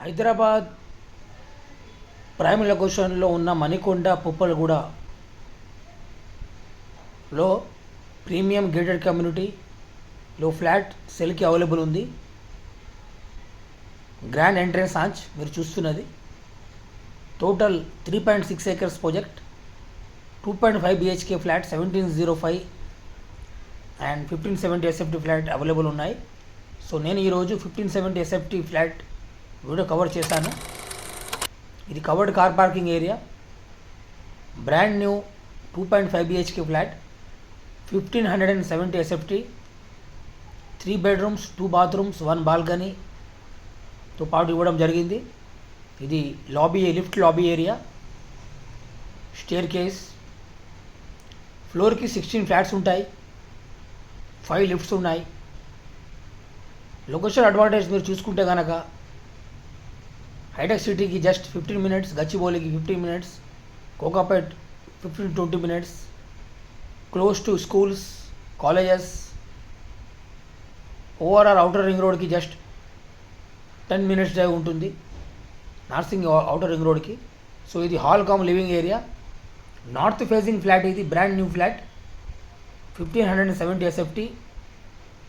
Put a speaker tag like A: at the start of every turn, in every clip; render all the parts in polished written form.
A: Hyderabad prime లొకేషన్లో ఉన్న మణికొండ పుప్పలగూడలో ప్రీమియం గేటెడ్ కమ్యూనిటీలో ఫ్లాట్ సెల్కి అవైలబుల్ ఉంది. గ్రాండ్ ఎంట్రన్స్ ఆంచ్ మీరు చూస్తున్నది. Total 3.6 acres project, 2.5 BHK flat 1705 and 1570 SFT flat available ఉన్నాయి. సో నేను ఈరోజు 1570 SFT ఫ్లాట్ వీడియో కవర్ చేశాను. ఇది covered car parking area, brand new 2.5 BHK flat 1570 SFT, 3 bedrooms 2 bathrooms 1 బాల్కనీతో పాటు ఇవ్వడం జరిగింది. ఇది lobby, lift lobby area, staircase, ఫ్లోర్కి 16 ఫ్లాట్స్ ఉంటాయి, 5 లిఫ్ట్స్ ఉన్నాయి. లొకేషన్ అడ్వాంటేజ్ మీరు చూసుకుంటే కనుక హైటెక్ సిటీకి జస్ట్ 15 minutes, గచ్చిబౌలికి 15 minutes, Kokapet 15-20 minutes, close to schools, colleges. Overall outer ring రోడ్కి జస్ట్ 10 minutes డ్రైవ్ ఉంటుంది, నార్సింగ్ అవుటర్ రింగ్ రోడ్కి. సో ఇది hall cum living area, north facing flat. ఇది brand new flat 1570 SFT,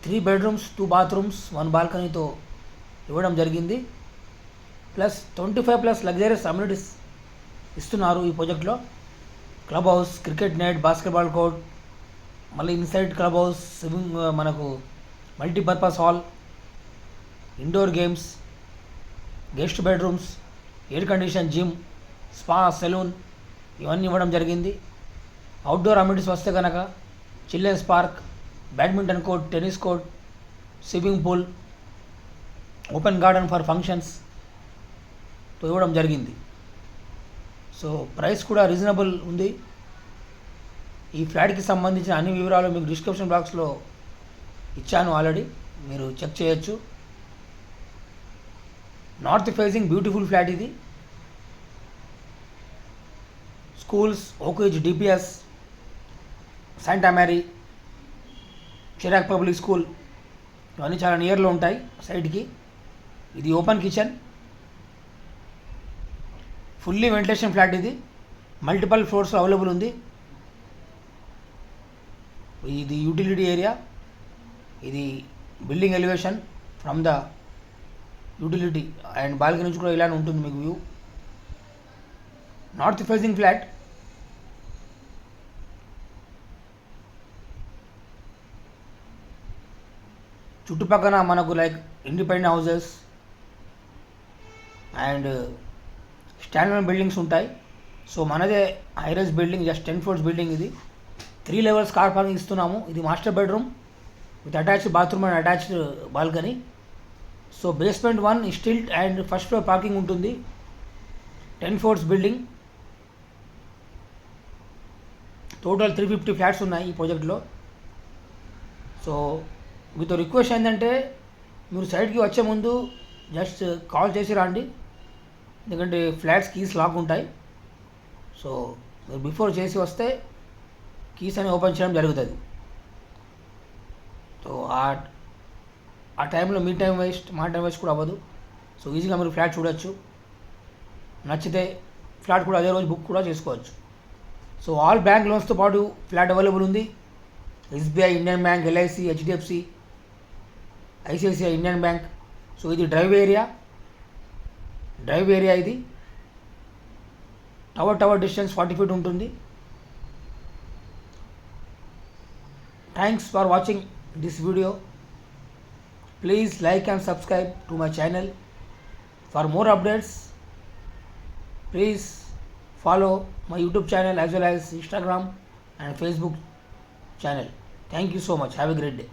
A: 3 bedrooms 2 bathrooms 1 బాల్కనీతో ఇవ్వడం జరిగింది. ప్లస్ 25+ లగ్జరీస్ అమ్యూనిటీస్ ఇస్తున్నారు ఈ ప్రాజెక్ట్లో. Club house, cricket net, basketball court, మళ్ళీ ఇన్సైడ్ క్లబ్ హౌస్, స్విమ్మింగ్, మనకు multipurpose hall, indoor games, guest bedrooms, air condition gym, spa, salon ఇవన్నీ ఇవ్వడం జరిగింది. అవుట్డోర్ అమ్యూనిటీస్ వస్తే కనుక children's park, badminton court, tennis court, swimming pool, open garden for ఫంక్షన్స్తో ఇవ్వడం జరిగింది. సో ప్రైస్ కూడా రీజనబుల్ ఉంది. ఈ ఫ్లాట్కి సంబంధించిన అన్ని వివరాలు మీకు డిస్క్రిప్షన్ బాక్స్లో ఇచ్చాను ఆల్రెడీ, మీరు చెక్ చేయొచ్చు. నార్త్ ఫేసింగ్ బ్యూటిఫుల్ ఫ్లాట్ ఇది. స్కూల్స్, ఓకేజ్ DPS, Santa Mary, Chirec public school ఇవన్నీ చాలా నియర్లో ఉంటాయి సైడ్కి. ఇది open kitchen, fully ventilation flat. ఇది మల్టిపల్ ఫ్లోర్స్ అవైలబుల్ ఉంది. ఇది యూటిలిటీ ఏరియా, ఇది building elevation from the utility and balcony నుంచి కూడా ఇలానే ఉంటుంది మీకు వ్యూ. నార్త్ ఫేసింగ్ ఫ్లాట్, చుట్టుపక్కల మనకు like independent houses and standard buildings ఉంటాయి. సో మనదే high-rise building, just 10 floors building. ఇది 3 levels కార్ పార్కింగ్ ఇస్తున్నాము. ఇది master bedroom with attached bathroom and attached balcony. So basement 1 stilt and first floor parking ఉంటుంది. 10 floors building. Total 350 flats ఉన్నాయి ఈ ప్రాజెక్ట్లో. So మీతో రిక్వెస్ట్ ఏంటంటే మీరు సైడ్కి వచ్చే ముందు జస్ట్ కాల్ చేసి రండి, ఎందుకంటే ఫ్లాట్స్ కీస్ లాక్ ఉంటాయి. సో మీరు బిఫోర్ చేసి వస్తే కీస్ అని ఓపెన్ చేయడం జరుగుతుంది. సో ఆ టైంలో మీ టైం వేస్ట్, మా టైం వేస్ట్ కూడా అవ్వదు. సో ఈజీగా మీరు ఫ్లాట్ చూడొచ్చు, నచ్చితే ఫ్లాట్ కూడా అదే రోజు బుక్ కూడా చేసుకోవచ్చు. సో ఆల్ బ్యాంక్ లోన్స్తో పాటు ఫ్లాట్ అవైలబుల్ ఉంది. SBI, Indian bank, LIC, HDFC, ICICI, Indian bank. So ఇది డ్రైవ్ ఏరియా ఇది. టవర్ డిస్టెన్స్ 40 feet ఉంటుంది. Thanks for watching this video. Please like and subscribe to my channel. For more updates please follow my YouTube channel as well as Instagram and Facebook channel. Thank you so much. Have a great day.